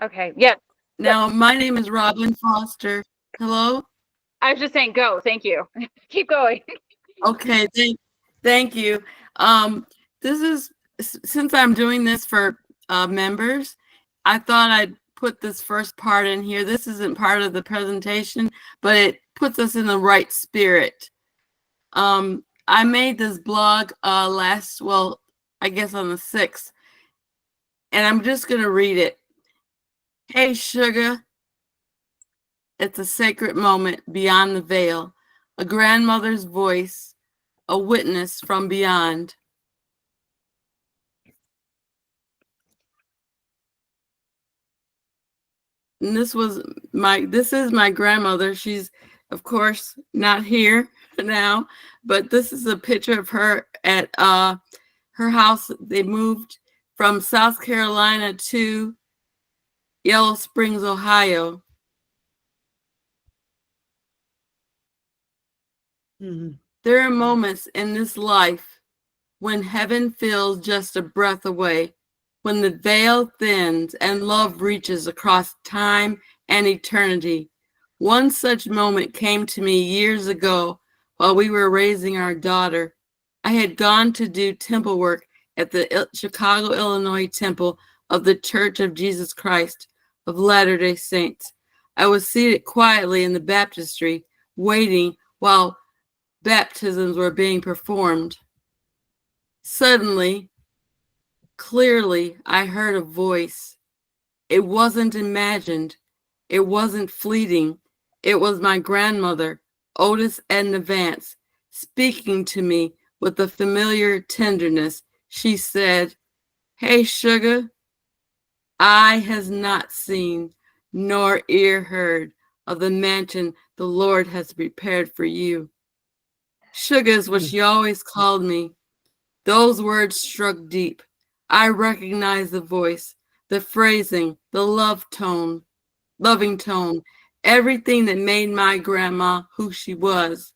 Okay. Yeah. Now, my name is Robin Foster. Hello? I was just saying go. Thank you. Keep going. Okay, thank you. Um, this is since I'm doing this for members, I thought I'd put this first part in here. This isn't part of the presentation, but it puts us in the right spirit. I made this blog well, I guess on the 6th, and I'm just gonna read it. Hey, sugar, it's a sacred moment beyond the veil, a grandmother's voice, a witness from beyond. And this is my grandmother. She's of course not here now, but this is a picture of her at her house. They moved from South Carolina to Yellow Springs, Ohio. There are moments in this life when heaven feels just a breath away, when the veil thins and love reaches across time and eternity. One such moment came to me years ago while we were raising our daughter. I had gone to do temple work at the Chicago, Illinois Temple of the Church of Jesus Christ of Latter-day Saints. I was seated quietly in the baptistry, waiting while baptisms were being performed. Suddenly, clearly, I heard a voice. It wasn't imagined. It wasn't fleeting. It was my grandmother, Otis Edna Vance, speaking to me with a familiar tenderness. She said, "Hey, sugar, eye has not seen, nor ear heard of the mansion the Lord has prepared for you." Sugar is what she always called me. Those words struck deep. I recognized the voice, the phrasing, the loving tone, everything that made my grandma who she was.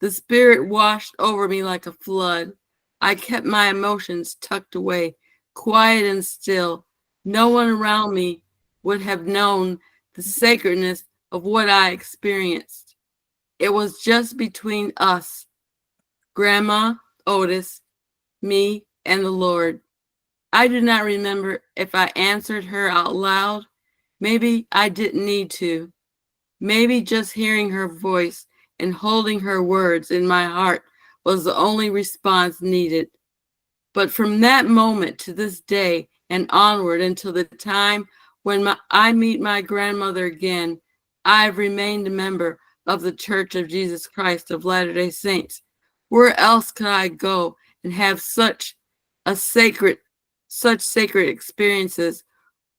The spirit washed over me like a flood. I kept my emotions tucked away, quiet and still. No one around me would have known the sacredness of what I experienced. It was just between us, Grandma, Otis, me, and the Lord. I do not remember if I answered her out loud. Maybe I didn't need to. Maybe just hearing her voice and holding her words in my heart was the only response needed. But from that moment to this day and onward until the time when I meet my grandmother again, I've remained a member of the Church of Jesus Christ of Latter-day Saints. Where else could I go and have such sacred experiences?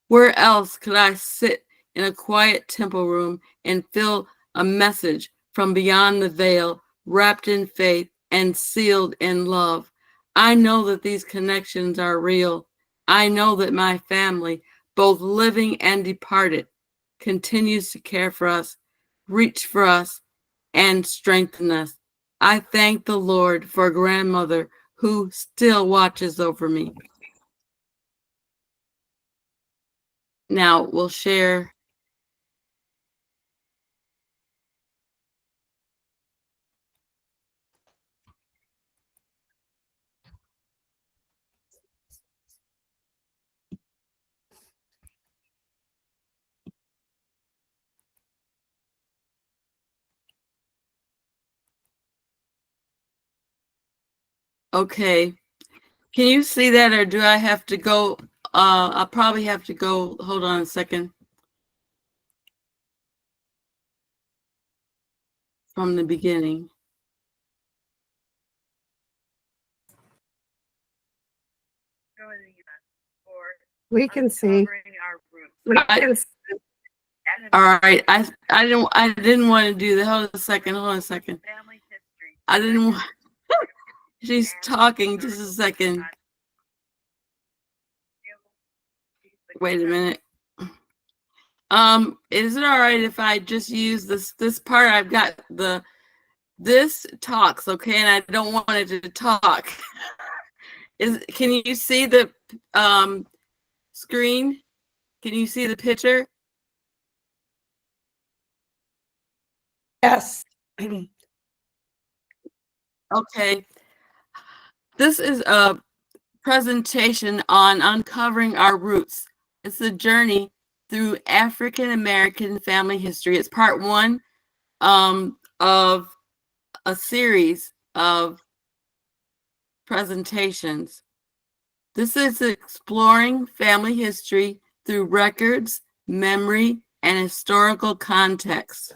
Where else could I sit in a quiet temple room and feel a message from beyond the veil, wrapped in faith and sealed in love? I know that these connections are real. I know that my family, both living and departed, continues to care for us, reach for us, and strengthen us. I thank the Lord for a grandmother who still watches over me. Now we'll share. Okay. Can you see that, or do I have to go? I'll probably have to go. Hold on a second. From the beginning. We can see. All right. I didn't want to do that. Hold on a second. I didn't want. She's talking. Just a second. Wait a minute. Is it all right if I just use this part? I've got this talks, okay, and I don't want it to talk. Can you see the screen? Can you see the picture? Yes. Okay. This is a presentation on uncovering our roots. It's a journey through African American family history. It's part one of a series of presentations. This is exploring family history through records, memory, and historical context.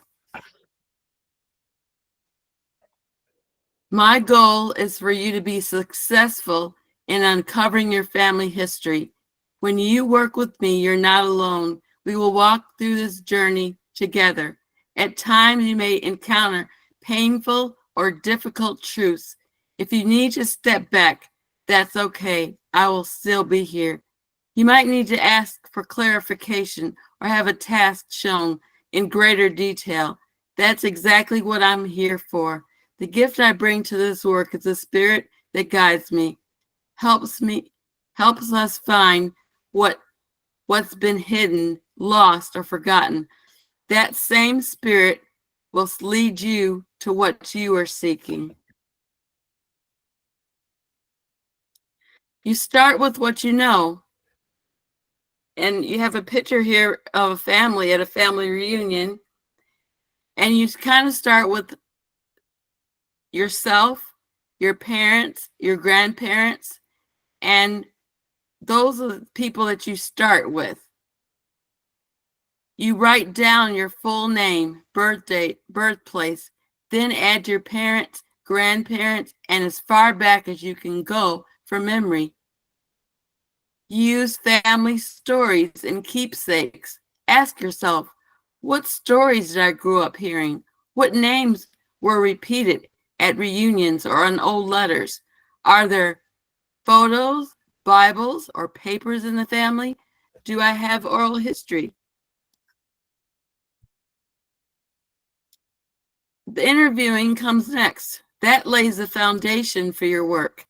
My goal is for you to be successful in uncovering your family history. When you work with me, you're not alone. We will walk through this journey together. At times, you may encounter painful or difficult truths. If you need to step back, that's okay. I will still be here. You might need to ask for clarification or have a task shown in greater detail. That's exactly what I'm here for. The gift I bring to this work is the spirit that guides me, helps us find what's been hidden, lost, or forgotten. That same spirit will lead you to what you are seeking. You start with what you know. And you have a picture here of a family at a family reunion. And you kind of start with yourself, your parents, your grandparents, and those are the people that you start with. You write down your full name, birth date, birthplace, then add your parents, grandparents, and as far back as you can go for memory. Use family stories and keepsakes. Ask yourself, what stories did I grow up hearing? What names were repeated at reunions or on old letters? Are there photos, Bibles, or papers in the family? Do I have oral history? The interviewing comes next. That lays the foundation for your work.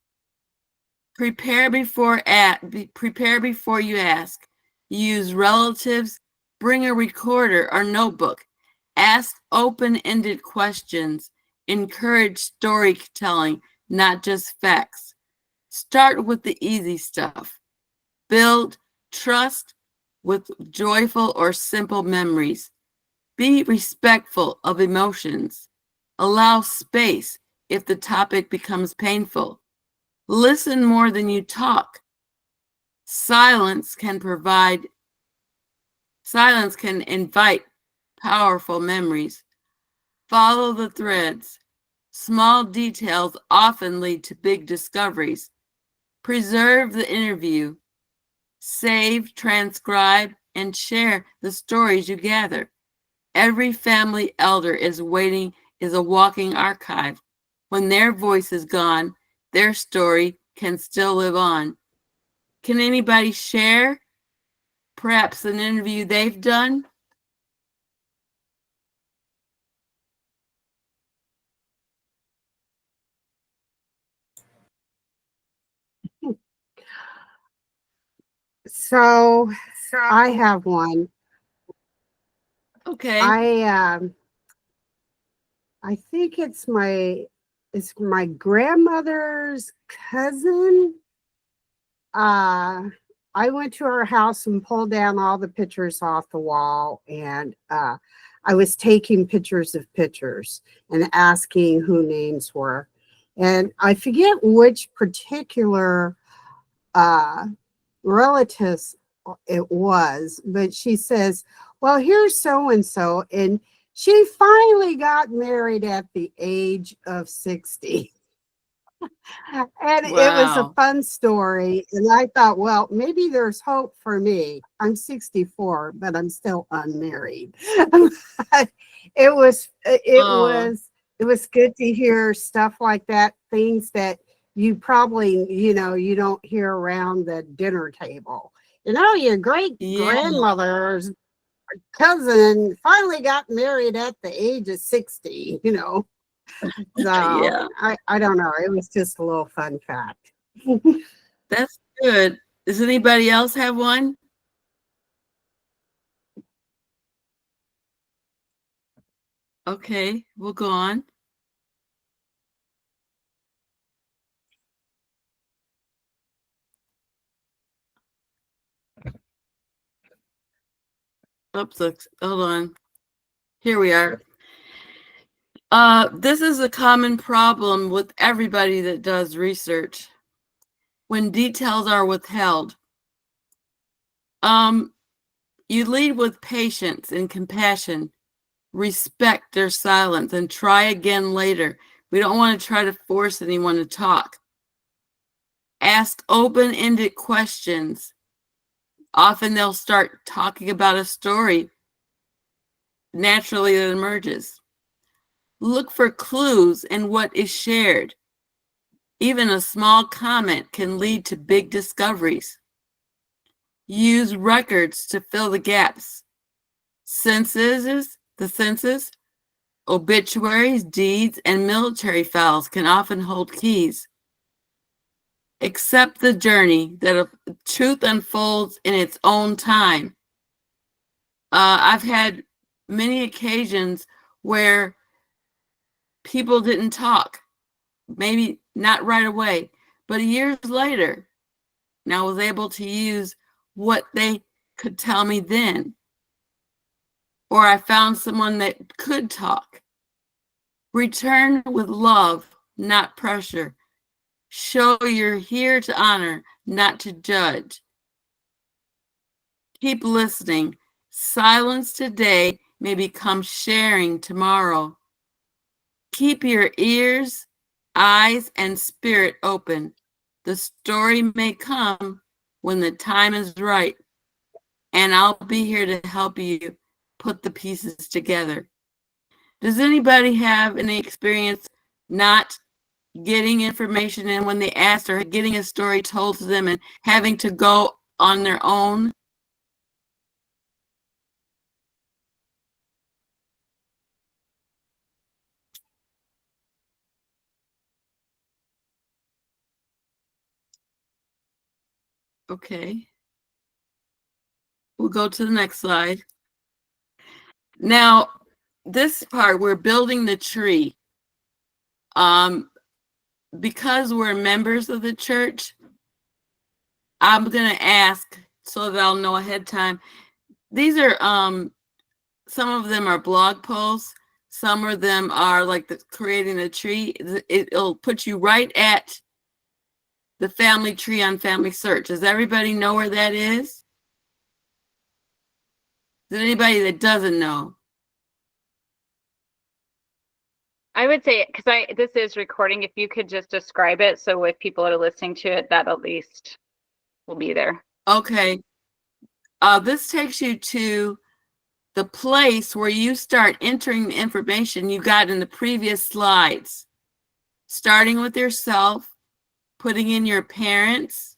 Prepare before you ask. Use relatives. Bring a recorder or notebook. Ask open-ended questions. Encourage storytelling, not just facts. Start with the easy stuff. Build trust with joyful or simple memories. Be respectful of emotions. Allow space if the topic becomes painful. Listen more than you talk. Silence can invite powerful memories. Follow the threads. Small details often lead to big discoveries. Preserve the interview. Save, transcribe, and share the stories you gather. Every family elder is a walking archive. When their voice is gone, their story can still live on. Can anybody share perhaps an interview they've done? So I have one. Okay. I think it's my grandmother's cousin. I went to her house and pulled down all the pictures off the wall, and I was taking pictures of pictures and asking who names were. And I forget which particular relatives it was, but she says, well, here's so and so, and she finally got married at the age of 60. And it was a fun story. And I thought, well, maybe there's hope for me. I'm 64, but I'm still unmarried. It was good to hear stuff like that, things that you probably, you don't hear around the dinner table. Your great grandmother's cousin finally got married at the age of 60, So Yeah. I don't know. It was just a little fun fact. That's good. Does anybody else have one? Okay, we'll go on. Oops, hold on. Here we are. This is a common problem with everybody that does research when details are withheld. You lead with patience and compassion, respect their silence, and try again later. We don't want to try to force anyone to talk. Ask open-ended questions. Often they'll start talking about a story naturally that emerges. Look for clues in what is shared. Even a small comment can lead to big discoveries. Use records to fill the gaps. The census, obituaries, deeds, and military files can often hold keys. Accept the journey that truth unfolds in its own time. I've had many occasions where people didn't talk, maybe not right away, but years later, and I was able to use what they could tell me then. Or I found someone that could talk. Return with love, not pressure. Show you're here to honor, not to judge. Keep listening. Silence today may become sharing tomorrow. Keep your ears, eyes, and spirit open. The story may come when the time is right, and I'll be here to help you put the pieces together. Does anybody have any experience not getting information in when they asked, or getting a story told to them and having to go on their own? Okay. We'll go to the next slide. Now, this part, we're building the tree. Because we're members of the church, I'm going to ask so that I'll know ahead of time. These are, some of them are blog posts. Some of them are like creating a tree. It'll put you right at the family tree on Family Search. Does everybody know where that is? Is there anybody that doesn't know? I would say, because this is recording, if you could just describe it, so if people are listening to it, that at least will be there. Okay. This takes you to the place where you start entering the information you got in the previous slides, starting with yourself, putting in your parents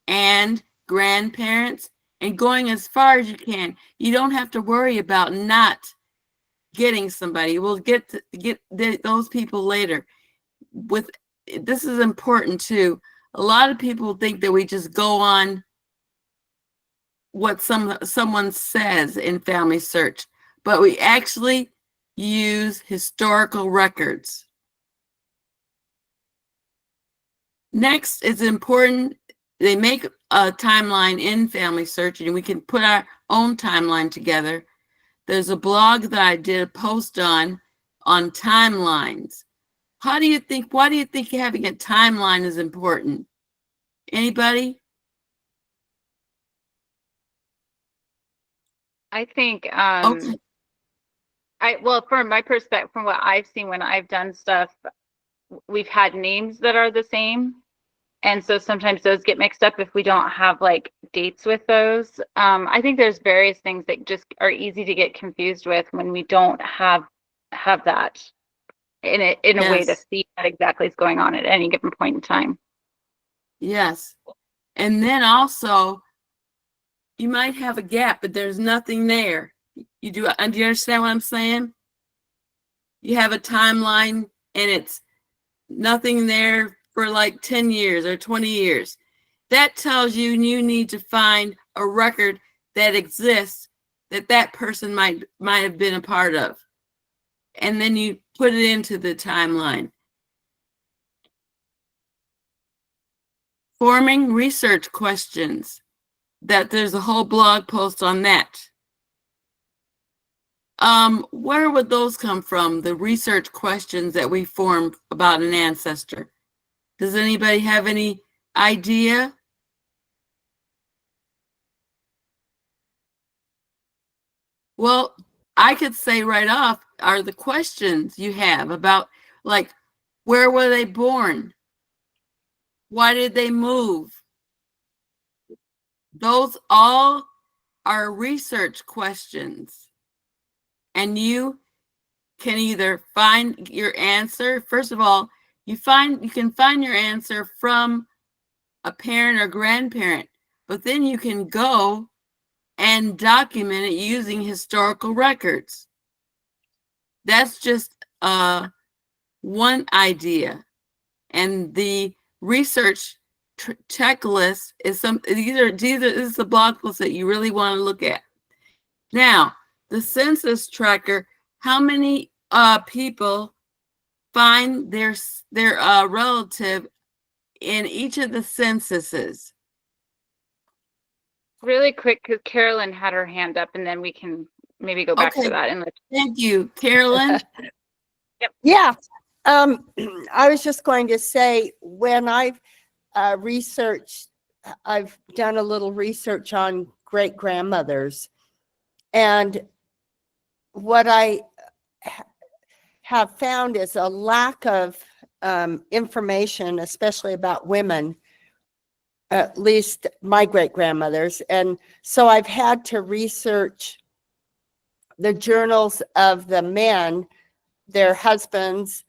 and grandparents, and going as far as you can. You don't have to worry about not getting somebody. We'll get those people later. This is important too. A lot of people think that we just go on what someone says in Family Search, but we actually use historical records. Next, it's important they make a timeline in Family Search, and we can put our own timeline together. There's a blog that I did a post on timelines. Why do you think having a timeline is important? Anybody? I think, Okay. well, from my perspective, from what I've seen when I've done stuff, we've had names that are the same. And so sometimes those get mixed up if we don't have like dates with those. I think there's various things that just are easy to get confused with when we don't have that in a way to Yes. see what exactly is going on at any given point in time. Yes. And then also, you might have a gap, but there's nothing there. Do you understand what I'm saying? You have a timeline and it's nothing there for like 10 years or 20 years. That tells you need to find a record that exists that person might have been a part of. and then you put it into the timeline. Forming research questions. There's a whole blog post on that. Where would those come from? The research questions that we formed about an ancestor. Does anybody have any idea? Well, I could say right off are the questions you have about, like, where were they born? Why did they move? Those all are research questions. And you can either find your answer. First of all, you can find your answer from a parent or grandparent, but then you can go and document it using historical records. That's just one idea. And the research checklist is this is the blog post that you really want to look at. Now, the census tracker, how many people find their relative in each of the censuses? Really quick, because Carolyn had her hand up, and then we can maybe go back to that. And Thank you, Carolyn. Yep. Yeah. I was just going to say, when I've researched, I've done a little research on great grandmothers, and what I have found is a lack of information, especially about women, at least my great grandmothers. And so I've had to research the journals of the men, their husbands,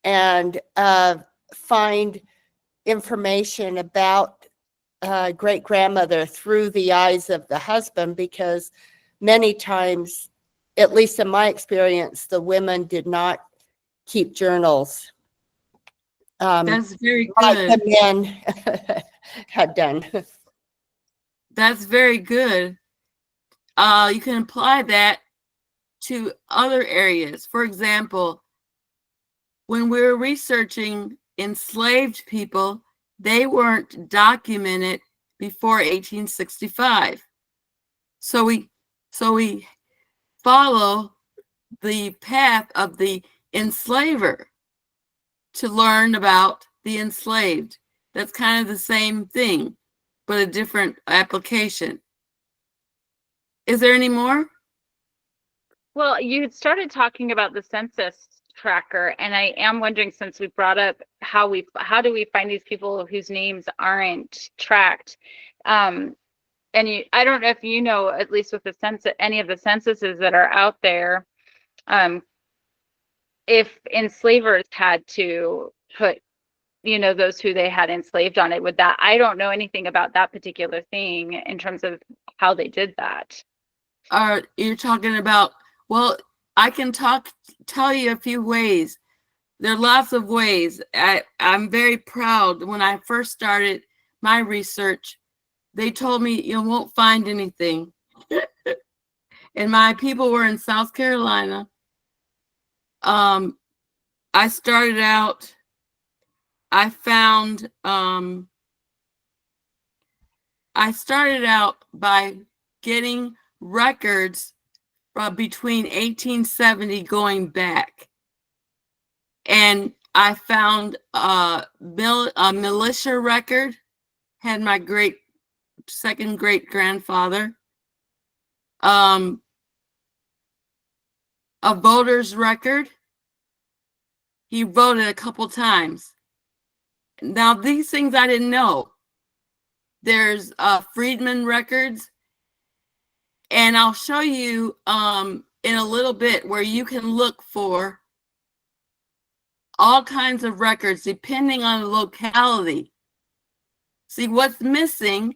and find information about great grandmother through the eyes of the husband, because many times, at least in my experience, the women did not keep journals. That's very Like good. the men had done. That's very good. You can apply that to other areas. For example, when we were researching enslaved people, they weren't documented before 1865. So we follow the path of the enslaver to learn about the enslaved. That's kind of the same thing, but a different application. Is there any more? well, you had started talking about the census tracker, and I am wondering, since we brought up how do we find these people whose names aren't tracked? And I don't know if you know, at least with the census, any of the censuses that are out there, if enslavers had to put, those who they had enslaved on it, I don't know anything about that particular thing in terms of how they did that. You're talking about, well, I can tell you a few ways. There are lots of ways. I'm very proud. When I first started my research, they told me you won't find anything. And my people were in South Carolina. I started out, I started out by getting records between 1870 going back. And I found a militia record, had my second great grandfather. A voter's record. He voted a couple times. Now, these things I didn't know. There's Freedmen records. And I'll show you in a little bit where you can look for all kinds of records depending on the locality. See, what's missing,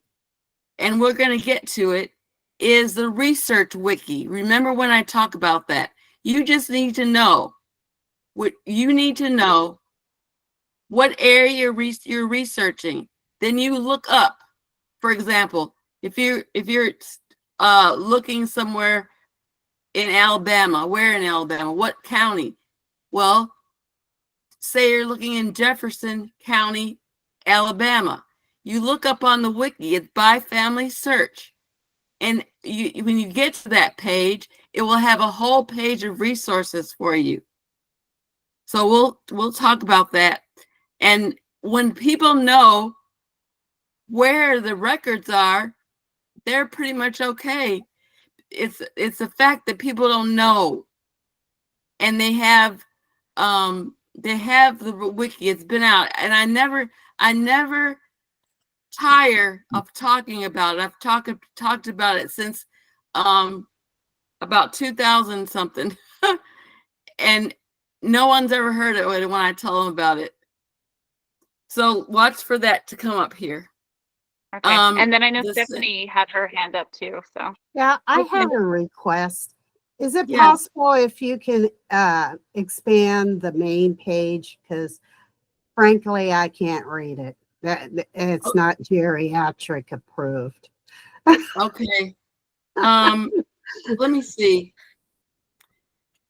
and we're going to get to it, is the research wiki. Remember when I talk about that? You just need to know what you need to know, what area you're researching. Then you look up, for example, if you're looking somewhere in Alabama, where in Alabama, what county, Well, say you're looking in Jefferson County, Alabama. You look up on the wiki, it's by family search. And when you get to that page, it will have a whole page of resources for you. So we'll talk about that. And when people know where the records are, they're pretty much okay. It's the fact that people don't know. And they have the wiki. It's been out, and I never tire of talking about it. I've talked about it since about 2000 something, and no one's ever heard it when I tell them about it. So watch for that to come up here. Okay. And then I know this- Stephanie had her hand up too. So Yeah, I Okay. have a request. Is it Yeah. possible if you can expand the main page? Because frankly, I can't read it. It's not geriatric approved. Okay. Let me see.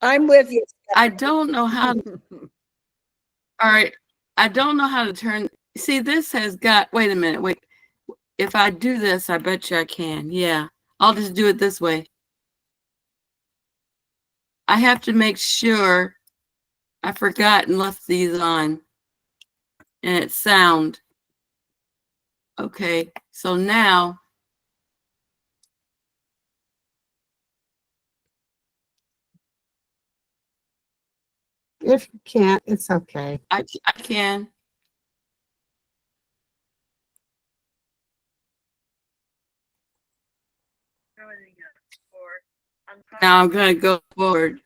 I'm with you. I don't know how to, all right. I don't know how to turn. See, this has got, wait a minute. Wait. If I do this, I bet you I can. Yeah. I'll just do it this way. I have to make sure I forgot and left these on. And it's sound. Okay. So now If you can't, it's okay. I can. Now I'm going to go forward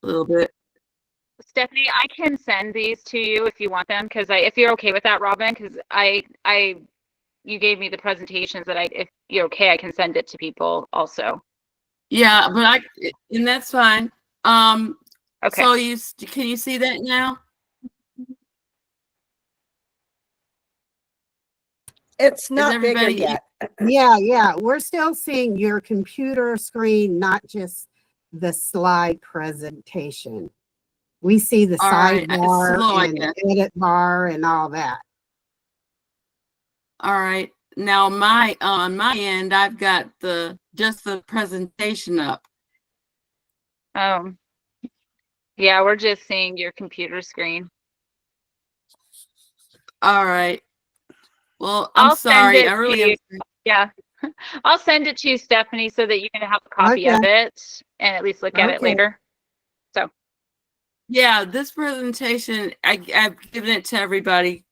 a little bit. Stephanie, I can send these to you if you want them, because if you're okay with that, Robin, because you gave me the presentations that if you're okay, I can send it to people also. Yeah, but and that's fine. Okay. So can you see that now? It's not bigger everybody- yet. Yeah. We're still seeing your computer screen, not just the slide presentation. We see the All right, it's sidebar slow, I and guess. the edit bar and all that. All right. Now on my end, I've got just the presentation up. Yeah, we're just seeing your computer screen. All right. Well, I'm I'll send sorry. it I really to am. you. Yeah. I'll send it to you, Stephanie, so that you can have a copy of it and at least look at it Okay. later. Yeah, this presentation, I've given it to everybody.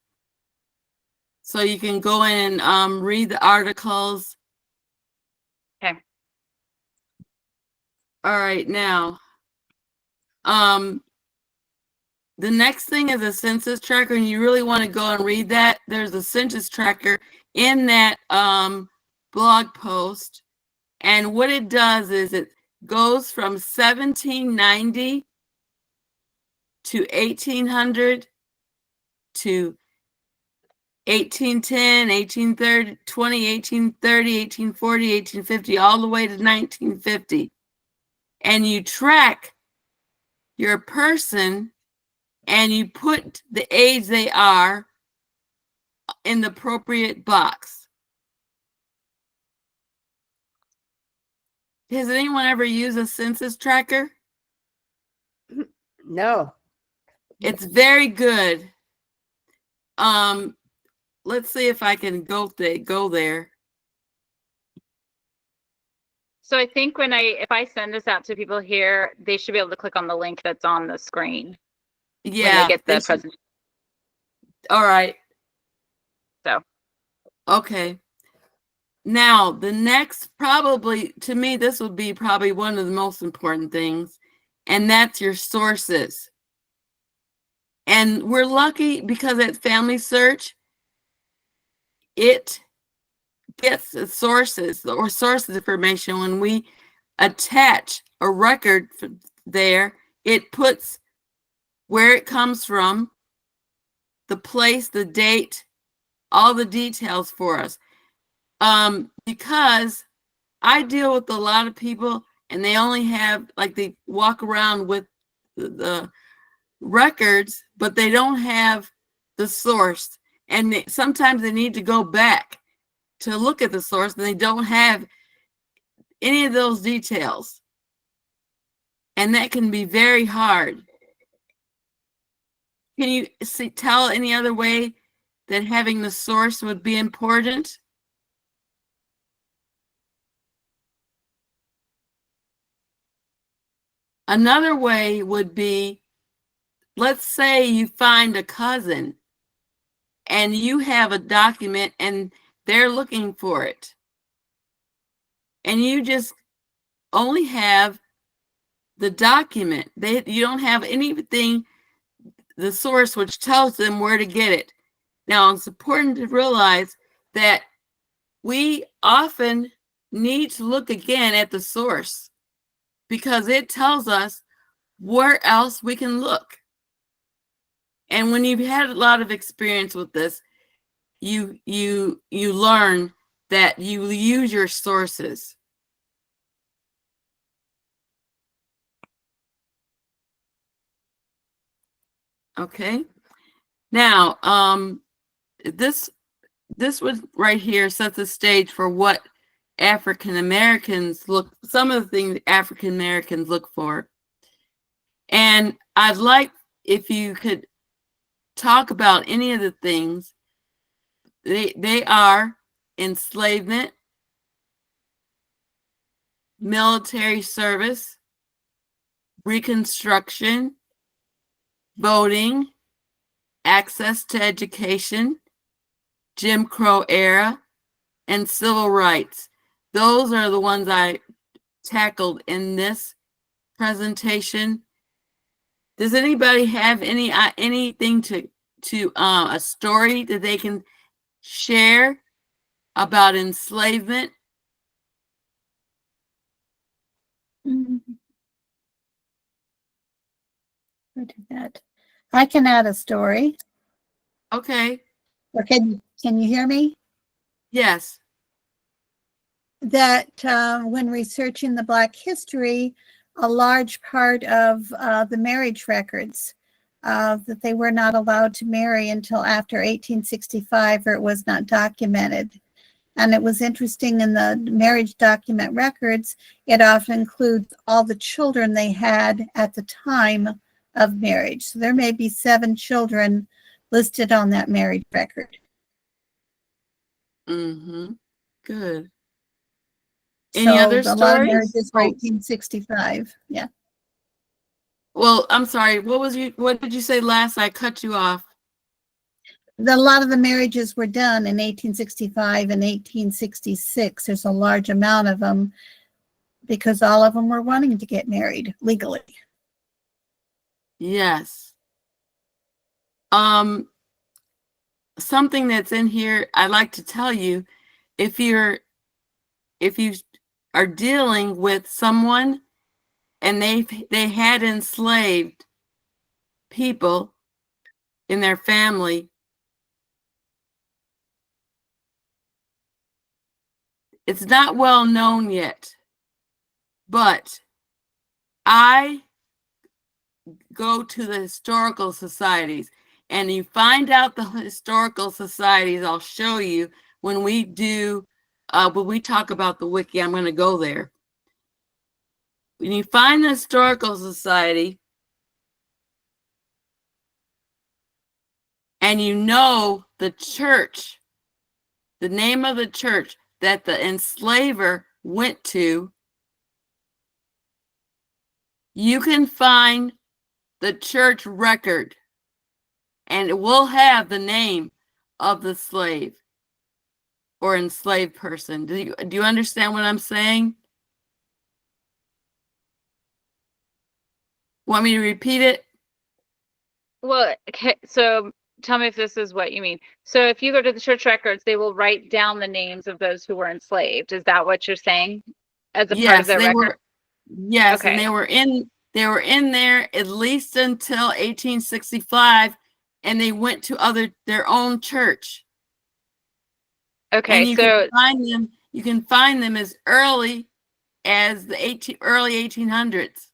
So you can go in and read the articles. Okay. All right, now. The next thing is a census tracker, and you really want to go and read that. There's a census tracker in that blog post. And what it does is it goes from 1790 to 1800 to 1810, 1830, 1830, 1840, 1850, all the way to 1950. And you track your person and you put the age they are in the appropriate box. Has anyone ever used a census tracker? No. It's very good. Let's see if I can go there. So I think if I send this out to people here, they should be able to click on the link that's on the screen when Yeah. they get the they should- presentation. All right. So. Okay. Now, the next, probably, to me, this would be probably one of the most important things, and that's your sources. And we're lucky because at Family Search, it gets the sources or source information. When we attach a record there, it puts where it comes from, the place, the date, all the details for us. Because I deal with a lot of people and they only have, like, they walk around with the records, but they don't have the source. And sometimes they need to go back to look at the source, and they don't have any of those details. And that can be very hard. Can you tell any other way that having the source would be important? Another way would be, let's say you find a cousin and you have a document and they're looking for it. And you just only have the document. You don't have anything, the source, which tells them where to get it. Now, it's important to realize that we often need to look again at the source because it tells us where else we can look. And when you've had a lot of experience with this, you learn that you use your sources. Okay. Now, this was right here sets the stage for what African Americans some of the things African Americans look for. And I'd like if you could talk about any of the things. They are enslavement, military service, Reconstruction, voting, access to education, Jim Crow era, and civil rights. Those are the ones I tackled in this presentation. Does anybody have anything to a story that they can share about enslavement? Who did that? I can add a story. Okay. Or can you hear me? Yes. That when researching the Black history, a large part of the marriage records that they were not allowed to marry until after 1865, or it was not documented. And it was interesting in the marriage document records, it often includes all the children they had at the time of marriage. So there may be 7 children listed on that marriage record. Mm-hmm. Good. Any So other a lot of stories? marriages were 1865. Yeah. Well, I'm sorry. What did you say last? I cut you off. A lot of the marriages were done in 1865 and 1866. There's a large amount of them because all of them were wanting to get married legally. Yes. Something that's in here I'd like to tell you, if you are dealing with someone and they had enslaved people in their family, it's not well known yet, but I go to the historical societies, and you find out the historical societies. I'll show you when we talk about the wiki. I'm going to go there. When you find the historical society and you know the church, the name of the church that the enslaver went to, you can find the church record, and it will have the name of the slave or enslaved person. Do you understand what I'm saying? Want me to repeat it? Well, okay, so tell me if this is what you mean. So if you go to the church records, they will write down the names of those who were enslaved. Is that what you're saying? As a part of their record? Yes, Okay. and they were in there at least until 1865, and they went to their own church. Okay, And you so can find them as early as the early 1800s.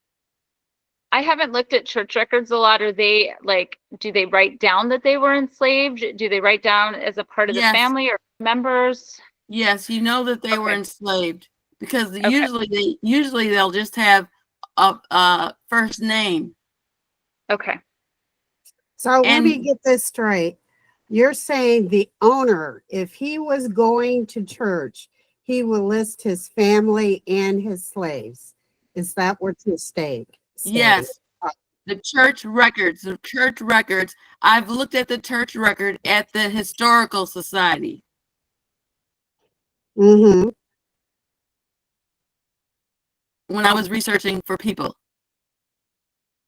I haven't looked at church records a lot. Are they like, do they write down that they were enslaved? Do they write down as a part of the Yes. family or members? Yes, you know that they were Okay. enslaved because Okay. usually they'll just have a first name. Okay. So let me And get this straight. You're saying the owner, if he was going to church, he will list his family and his slaves. Is that what you're saying? yes, the church records, I've looked at the church record at the Historical Society. Mm-hmm. When I was researching for people.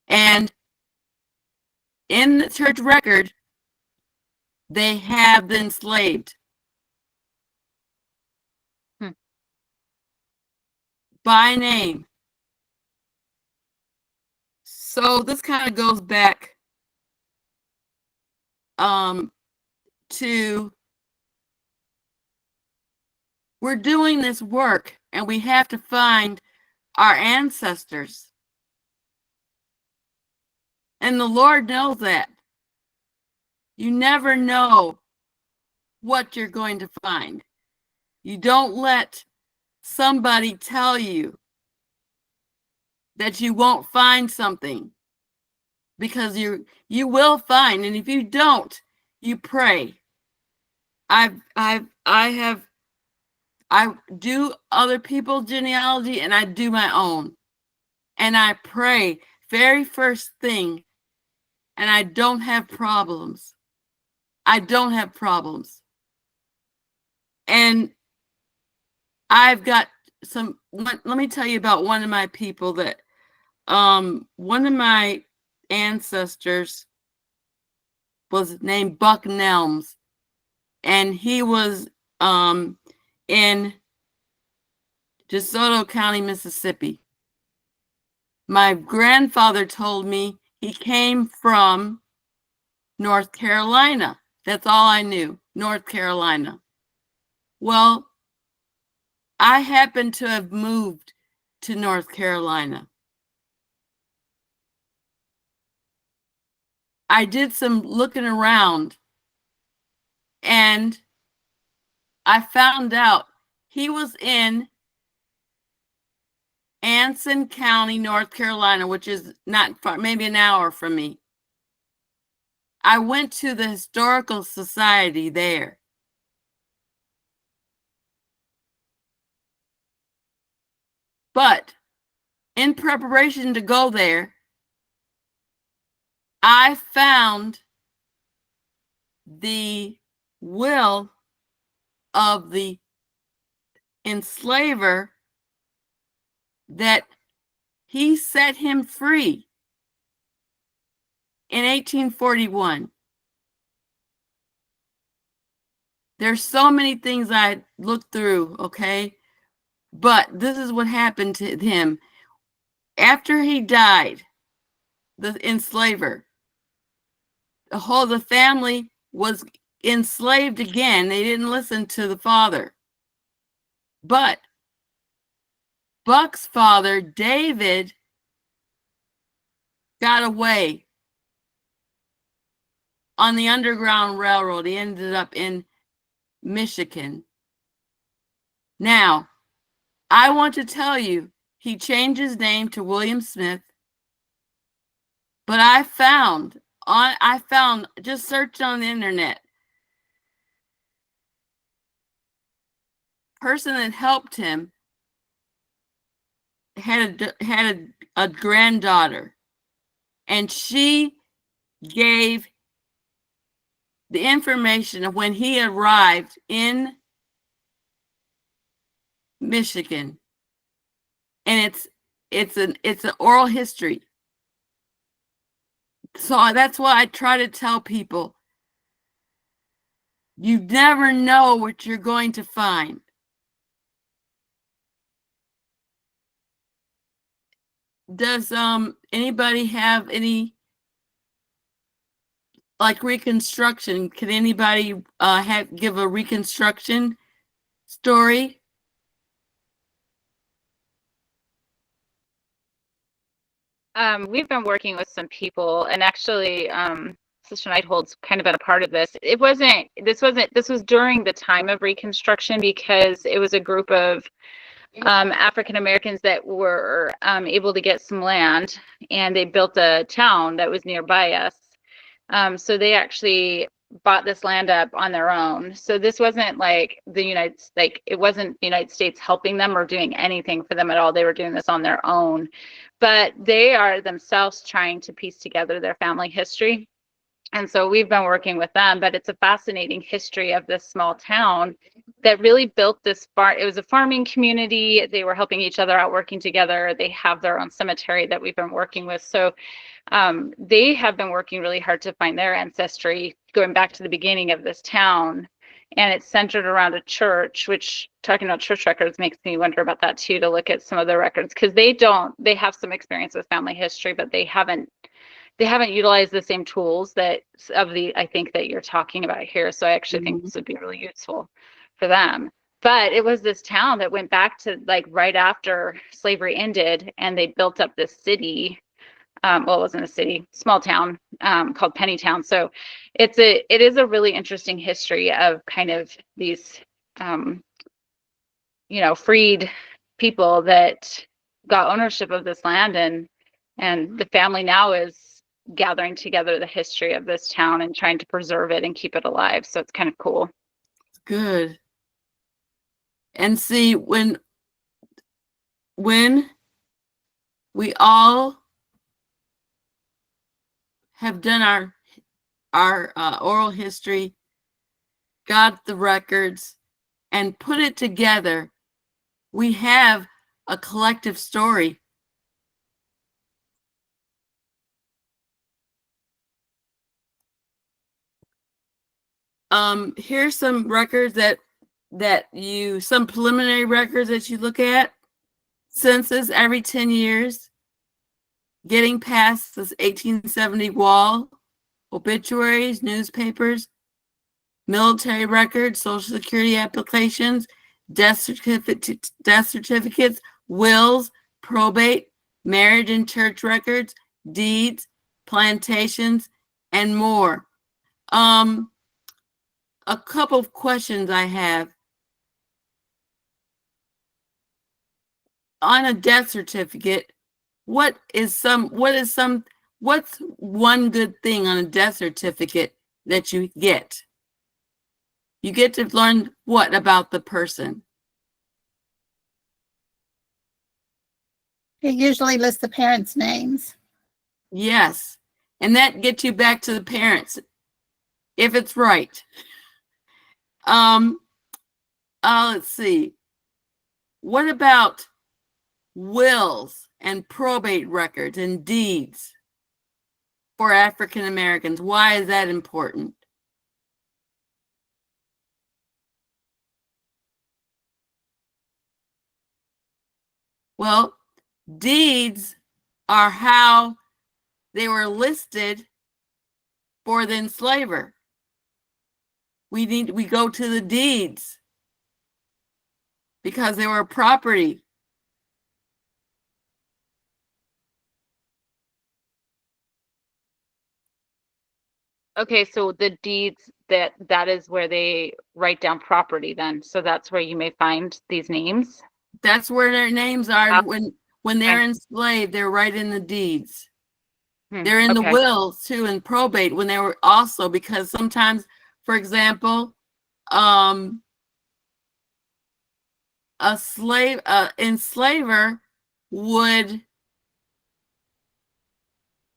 And in the church record, they have the enslaved. By name. So this kind of goes back to we're doing this work and we have to find our ancestors. And the Lord knows that. You never know what you're going to find. You don't let somebody tell you that you won't find something, because you will find, and if you don't, you pray. I do other people's genealogy and I do my own, and I pray very first thing, and I don't have problems. I don't have problems. And I've got let me tell you about one of my people that one of my ancestors was named Buck Nelms, and he was in DeSoto County, Mississippi. My grandfather told me he came from North Carolina. That's all I knew, North Carolina. Well, I happen to have moved to North Carolina. I did some looking around and I found out he was in Anson County, North Carolina, which is not far, maybe an hour from me. I went to the Historical Society there. But in preparation to go there, I found the will of the enslaver that he set him free in 1841. There's so many things I looked through, okay? But this is what happened to him. After he died, the enslaver, the family was enslaved again. They didn't listen to the father. But Buck's father, David, got away on the Underground Railroad. He ended up in Michigan. Now, I want to tell you, he changed his name to William Smith. But I found, just searched on the internet, person that helped him had a granddaughter, and she gave the information of when he arrived in Michigan, and it's an oral history. So that's why I try to tell people, you never know what you're going to find. Does anybody have any like reconstruction? Can anybody give a reconstruction story? We've been working with some people, and actually, Sister Neithold's kind of been a part of this. This was during the time of Reconstruction, because it was a group of African Americans that were able to get some land, and they built a town that was nearby us. So they actually bought this land up on their own. So this wasn't like it wasn't the United States helping them or doing anything for them at all. They were doing this on their own, but they are themselves trying to piece together their family history. And so we've been working with them, but it's a fascinating history of this small town that really built this farm. It was a farming community. They were helping each other out, working together. They have their own cemetery that we've been working with. So they have been working really hard to find their ancestry, going back to the beginning of this town. And it's centered around a church, which, talking about church records, makes me wonder about that too, to look at some of the records, because they have some experience with family history, but they haven't utilized the same tools I think that you're talking about here. So I actually think this would be really useful for them. But it was this town that went back to like right after slavery ended, and they built up this city. Well, it wasn't a city, small town called Pennytown. So it is a really interesting history of kind of these, freed people that got ownership of this land, and the family now is gathering together the history of this town and trying to preserve it and keep it alive. So it's kind of cool. Good. And see, when we all have done our oral history, got the records, and put it together, we have a collective story. Here's some records some preliminary records that you look at. Census every 10 years. Getting past this 1870 wall. Obituaries, newspapers, military records, Social Security applications, death certificates, wills, probate, marriage and church records, deeds, plantations, and more. A couple of questions I have. On a death certificate, what's one good thing on a death certificate that you get? You get to learn what about the person? It usually lists the parents' names. Yes. And that gets you back to the parents, if it's right. Let's see. What about wills and probate records and deeds for African Americans? Why is that important? Well, deeds are how they were listed for the enslaver. We go to the deeds because they were property. Okay, so the deeds, that is where they write down property then. So that's where you may find these names. That's where their names are. When they're Okay. enslaved, they're right in the deeds. Hmm, They're in the okay. wills too, and probate when they were also, because sometimes, for example, enslaver would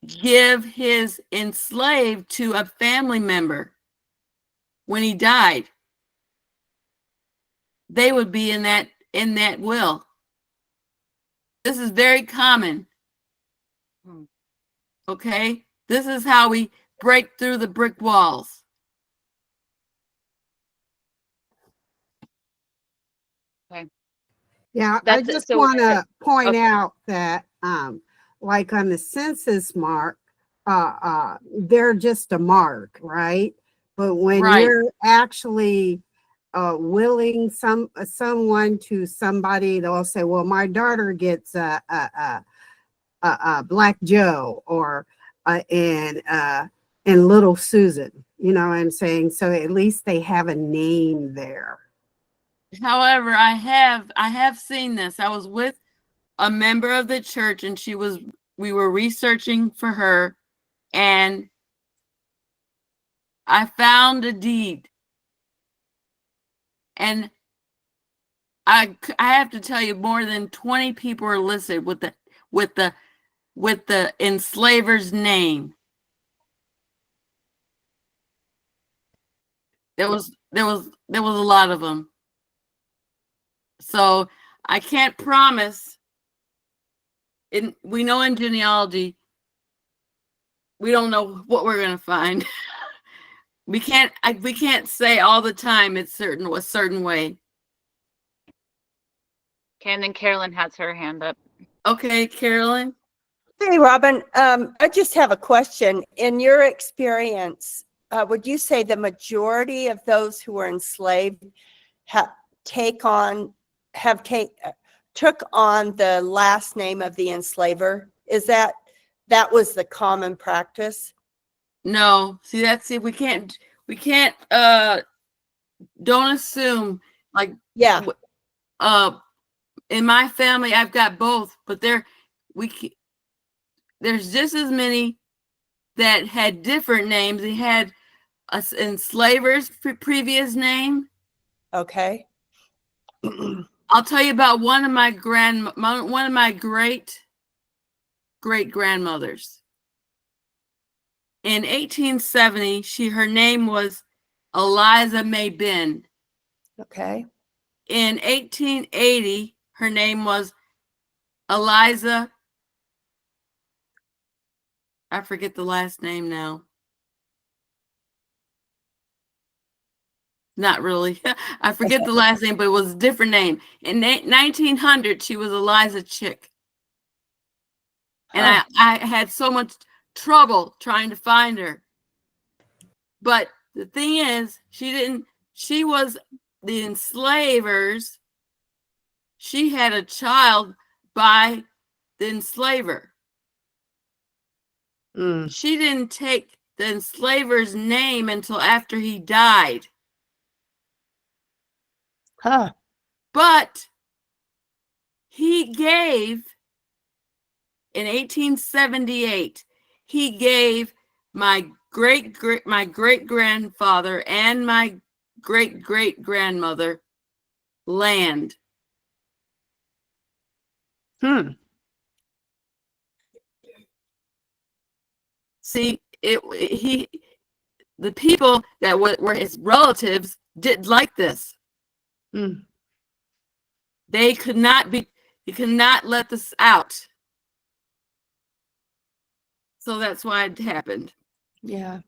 give his enslaved to a family member when he died. They would be in that will. This is very common. Okay? This is how we break through the brick walls. Okay. Yeah, I That's just so want to point okay. out that, like on the census mark, they're just a mark, right? But when Right. you're actually willing someone to somebody, they'll say, "Well, my daughter gets a Black Joe or and Little Susan. You know what I'm saying? So at least they have a name there. However, I have seen this. I was with a member of the church, and we were researching for her, and I found a deed. And I have to tell you, more than 20 people are listed with the enslaver's name. There was a lot of them. So I can't promise. We know in genealogy, we don't know what we're gonna find. we can't say all the time it's a certain way. Okay, and then Carolyn has her hand up. Okay, Carolyn. Hey, Robin, I just have a question. In your experience, would you say the majority of those who were enslaved took on the last name of the enslaver? Is that was the common practice? No, see we can't don't assume, like, Yeah. in my family I've got both, but there's just as many that had different names. They had an enslaver's previous name. Okay. I'll tell you about one of my great grandmothers. In 1870, her name was Eliza May Ben. Okay. In 1880, her name was Eliza. I forget the last name now. Not really. I forget the last name, but it was a different name. In 1900, she was Eliza Chick. And I had so much trouble trying to find her. But the thing is, she was the enslavers. She had a child by the enslaver. She didn't take the enslaver's name until after he died. Huh. But he gave, in 1878, he gave my great grandfather and my great grandmother land. See, the people that were his relatives didn't like this. They could not let this out. So that's why it happened. Yeah.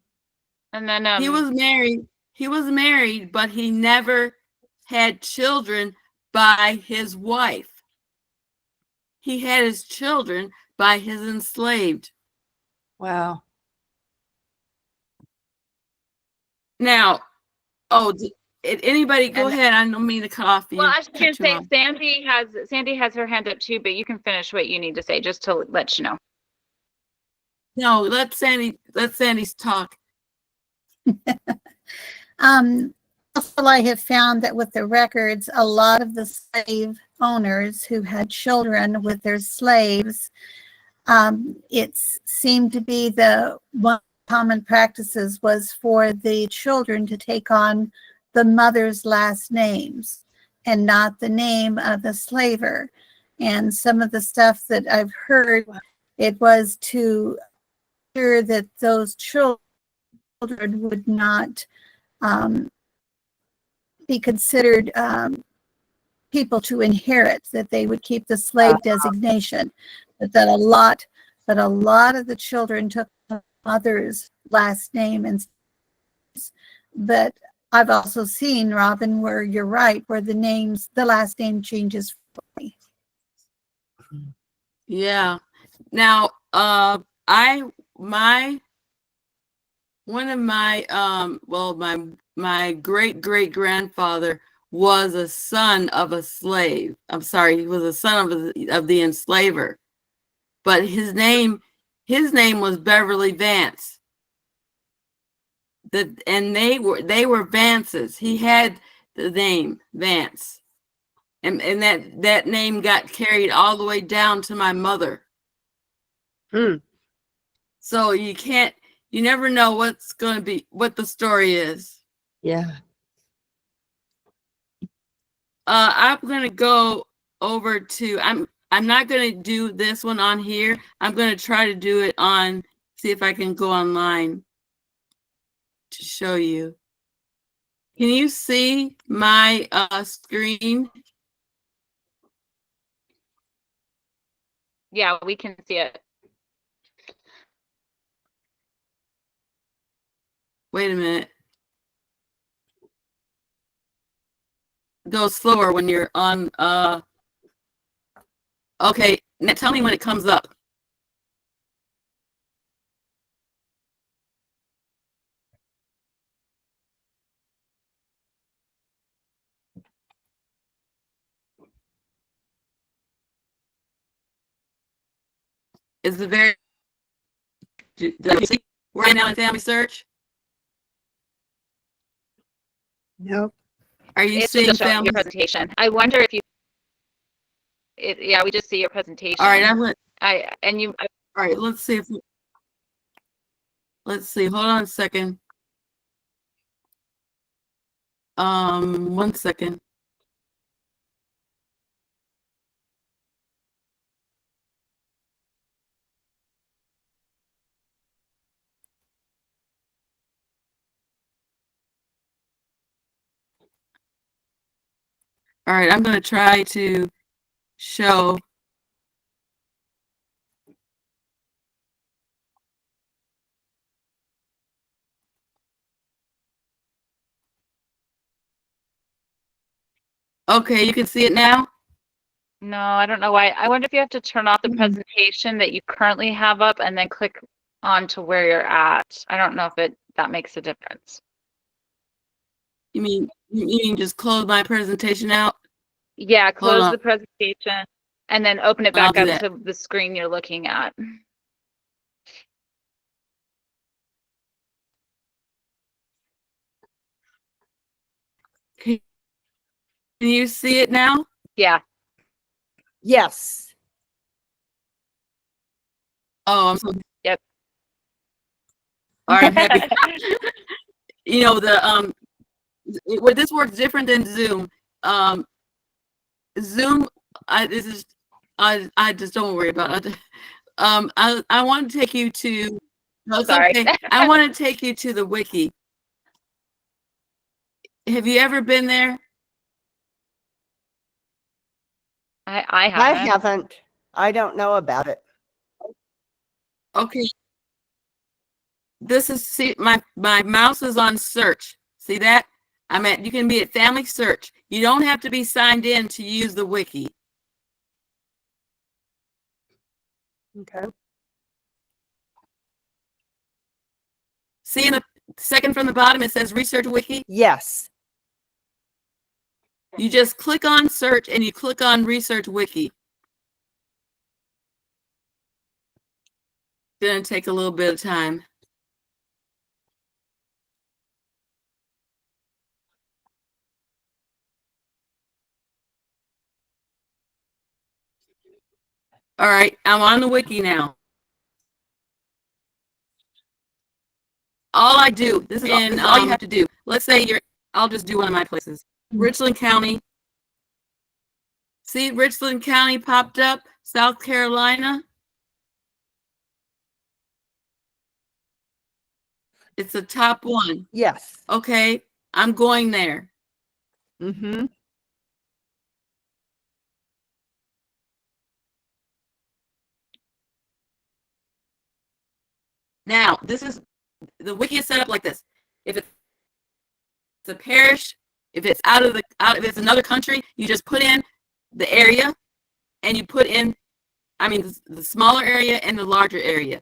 And then He was married, but he never had children by his wife. He had his children by his enslaved. Wow. Now, anybody go ahead. I don't mean to cut off you. Well, I was going to say Sandy has her hand up too, but you can finish what you need to say just to let you know. No, let Sandy talk. Also, I have found that with the records, a lot of the slave owners who had children with their slaves, it seemed to be the one common practices was for the children to take on the mother's last names and not the name of the slaver. And some of the stuff that I've heard, it was to ensure that those children would not be considered people to inherit, that they would keep the slave designation, but that a lot of the children took the mother's last name. But I've also seen, Robin, where you're right, where the last name changes. Yeah. Now, my great grandfather was a son of a slave. I'm sorry, he was a son of the enslaver. but his name was Beverly Vance. And they were Vances. He had the name Vance. And that name got carried all the way down to my mother. So you never know what the story is. Yeah. I'm gonna go over to I'm not gonna do this one on here. I'm gonna try to do it on, see if I can go online to show you. Can you see my screen? Yeah, we can see it. Wait a minute. Go slower when you're on okay, now tell me when it comes up. Is the very, did I see right now in Family Search? Nope. Are you It's seeing just showing Family? your presentation. I wonder if you. Yeah, we just see your presentation. All right, all right, let's see if let's see. Hold on a second. 1 second. All right, I'm going to try to show. Okay, you can see it now? No, I don't know why. I wonder if you have to turn off the Mhm. presentation that you currently have up and then click on to where you're at. I don't know if that makes a difference. You mean just close my presentation out? Yeah, close on. the presentation and then open it I'll back do up that. to the screen you're looking at. Can you see it now? Yeah. Yes. Oh, I'm so. Yep. All right, I'm happy. You know, where this works different than Zoom. Zoom, I just don't worry about it. I want to take you to. No, it's Sorry. okay. I want to take you to the wiki. Have you ever been there? I I haven't. haven't. I don't know about it. Okay. This is, see, my mouse is on search. See that? You can be at Family Search. You don't have to be signed in to use the wiki. Okay. See in the second from the bottom, it says Research Wiki. Yes. You just click on search and you click on Research Wiki. It's gonna take a little bit of time. All right, I'm on the wiki now. All I do, this is all you have to do. Let's say I'll just do one of my places. Richland County. See, Richland County popped up, South Carolina. It's the top one. Yes. Okay, I'm going there. Mm-hmm. Now, this is the wiki is set up like this. If it's a parish, if it's if it's another country, you just put in the area and you put in, the smaller area and the larger area.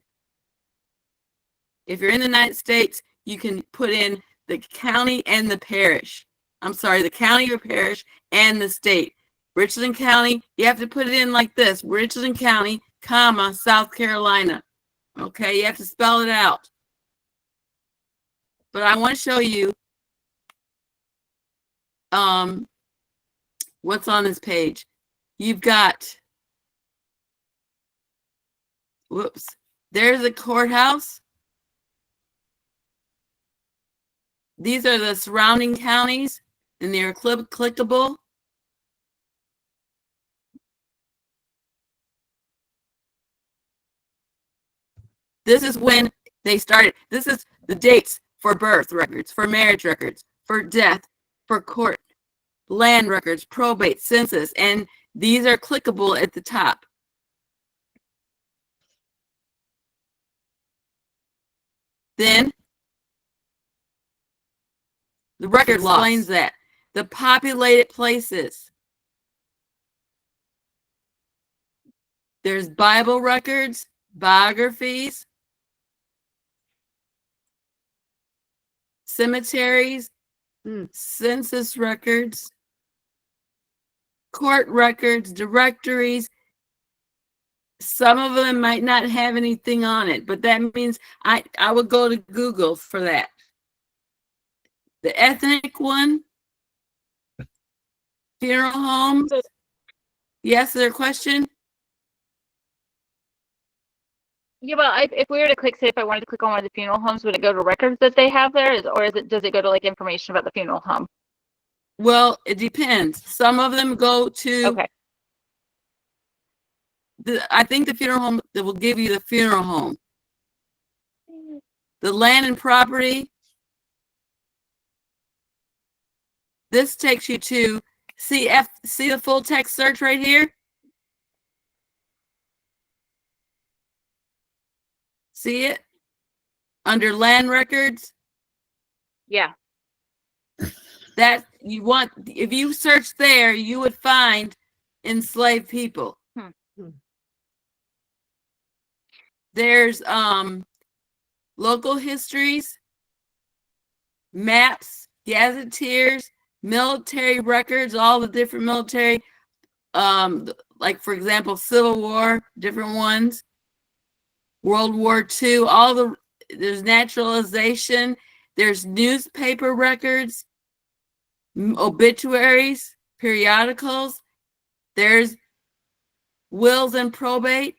If you're in the United States, you can put in the county and the parish. I'm sorry, the county or parish and the state. Richland County, you have to put it in like this. Richland County, comma, South Carolina. Okay, you have to spell it out. But I want to show you what's on this page. You've got, whoops, there's a courthouse. These are the surrounding counties, and they're clickable. This is when they started. This is the dates for birth records, for marriage records, for death, for court, land records, probate, census, and these are clickable at the top. Then the record explains that. The populated places. There's Bible records, biographies, cemeteries, census records, court records, directories. Some of them might not have anything on it, but that means I would go to Google for that. The ethnic one, funeral homes. Yes, their question? Yeah, well, if we were to click, say, if I wanted to click on one of the funeral homes, would it go to records that they have there, or does it go to like information about the funeral home? Well, it depends. Some of them go to. Okay. I think the funeral home that will give you the funeral home. The land and property. This takes you to see the full text search right here. See it? Under land records. Yeah. That you want, if you search there, you would find enslaved people. There's local histories, maps, gazetteers, military records, all the different military, like for example, Civil War, different ones, World War II, there's naturalization, there's newspaper records, obituaries, periodicals, there's wills and probate,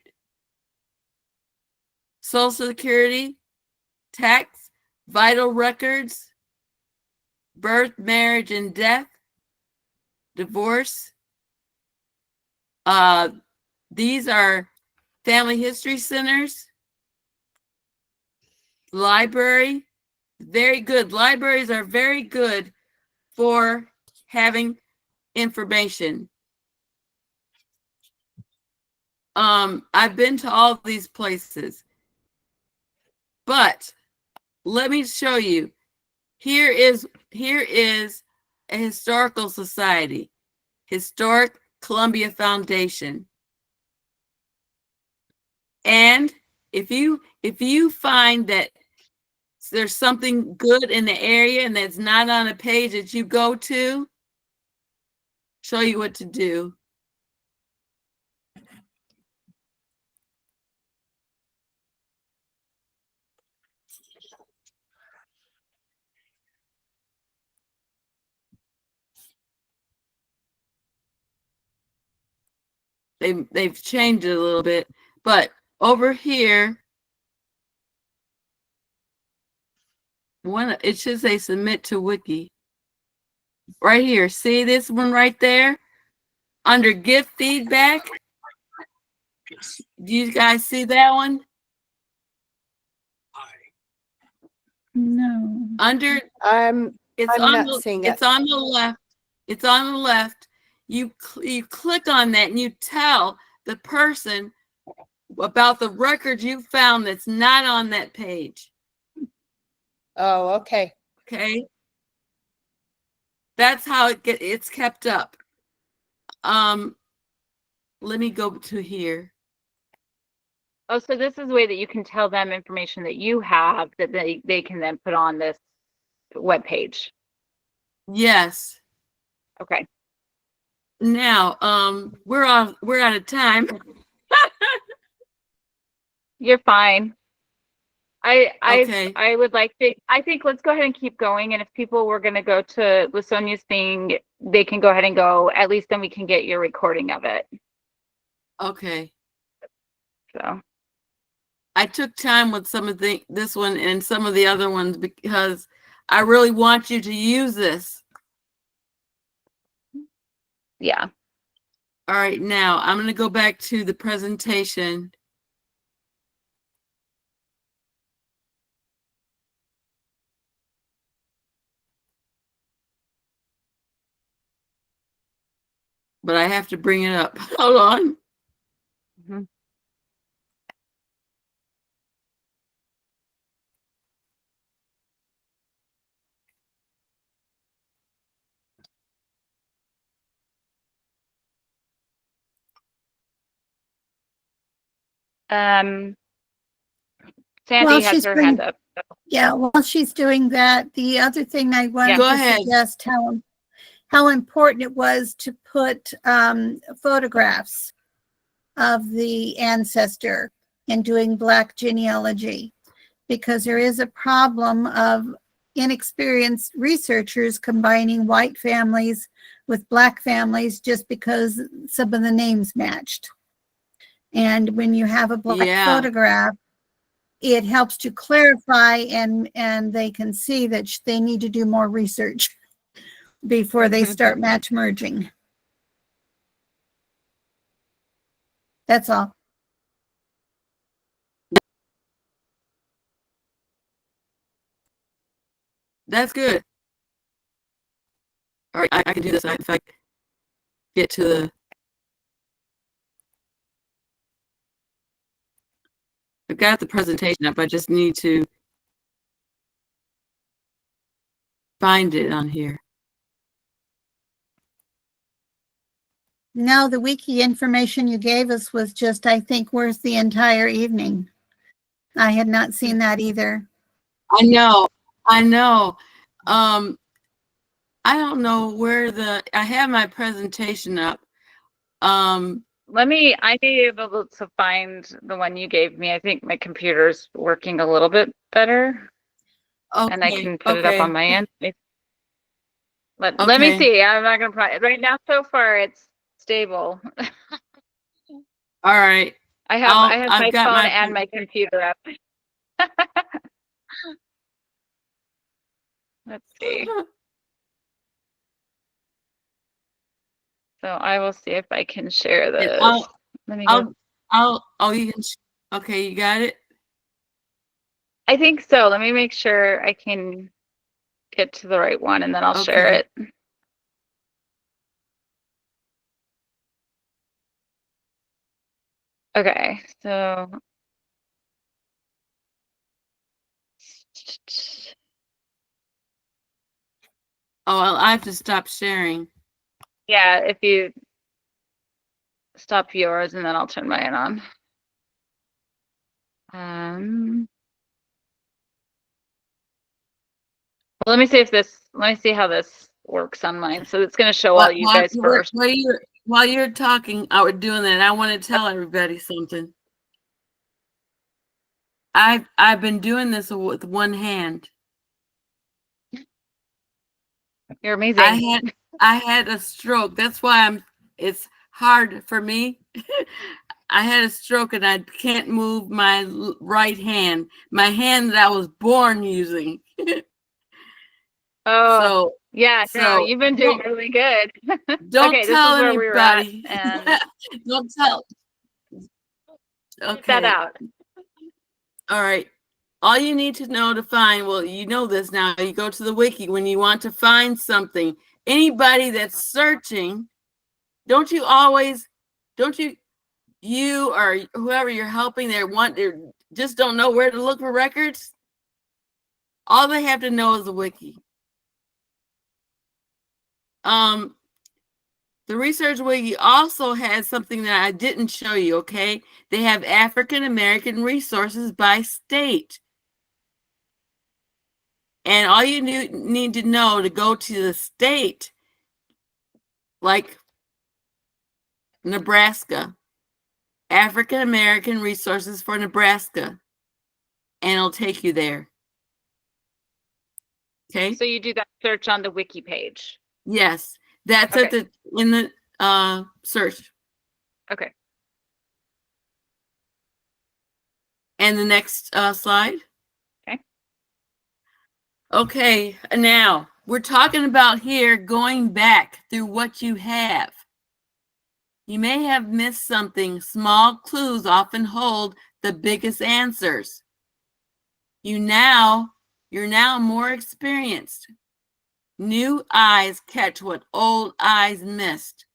Social Security, tax, vital records, birth, marriage, and death, divorce. These are family history centers, library, very good. Libraries are very good for having information. I've been to all these places. But let me show you. Here is a historical society, Historic Columbia Foundation. And if you find that there's something good in the area and that's not on a page that you go to, show you what to do. They've changed it a little bit, but over here, it should say submit to wiki. Right here, see this one right there? Under give feedback. Do you guys see that one? No. Under it's I'm on not seeing it. it's on the left. It's on the left. You click on that and you tell the person about the record you found that's not on that page. Oh, okay. Okay. That's how it's kept up. Let me go to here. Oh, so this is the way that you can tell them information that you have that they can then put on this web page. Yes. Okay. Now, we're out of time. You're fine. Okay. I would like to, I think let's go ahead and keep going. And if people were going to go to Lasonia's thing, they can go ahead and go. At least then we can get your recording of it. Okay. So, I took time with some of this one and some of the other ones because I really want you to use this. yeah. All right, now I'm going to go back to the presentation. But I have to bring it up. Hold on. Mhm. Sandy While has she's her bringing, hand up. yeah, while she's doing that, the other thing I wanted Go to ahead. suggest how important it was to put photographs of the ancestor in doing Black genealogy, because there is a problem of inexperienced researchers combining white families with Black families just because some of the names matched. And when you have a Black Yeah. photograph, it helps to clarify, and they can see that they need to do more research before they start match merging. That's all. That's good. All right, I can do this if I get to the. I've got the presentation up. I just need to find it on here. No, the wiki information you gave us was just, I think, worth the entire evening. I had not seen that either. I know. I know. I don't know where I have my presentation up. I may be able to find the one you gave me. I think my computer's working a little bit better. Okay, And I can put it up on my end. Let me Okay. see. I'm not gonna right now. So far, it's stable. All right. I have I've my got phone my and my computer up. Let's see. So I will see if I can share And this. Let me go. you can. Okay, you got it. I think so. Let me make sure I can get to the right one, and then I'll share Okay. it. Okay, so Oh, well, I have to stop sharing. yeah, if you stop yours, and then I'll turn mine on. Well, let me see how this works on mine. So it's going to show all you guys first. While you're talking, I was doing that. I want to tell everybody something. I've been doing this with one hand. You're amazing. I had a stroke. That's why it's hard for me. I had a stroke and I can't move my right hand, my hand that I was born using. Oh, So yeah, no, so you've been doing really good. don't Okay, this tell is where we were at, anybody. and Don't tell. keep that Okay. out. All right. All you need to know to find, well, you know this now. You go to the wiki when you want to find something. Anybody that's searching, don't you or whoever you're helping they just don't know where to look for records? All they have to know is the wiki. The Research Wiki also has something that I didn't show you, okay? They have African American resources by state. And all you need to know to go to the state, like Nebraska, African American Resources for Nebraska, and it'll take you there. Okay. So you do that search on the wiki page. Yes, that's Okay. in the search. Okay. And the next slide. Okay. Okay, now we're talking about here going back through what you have. You may have missed something. Small clues often hold the biggest answers. You're now more experienced. New eyes catch what old eyes missed.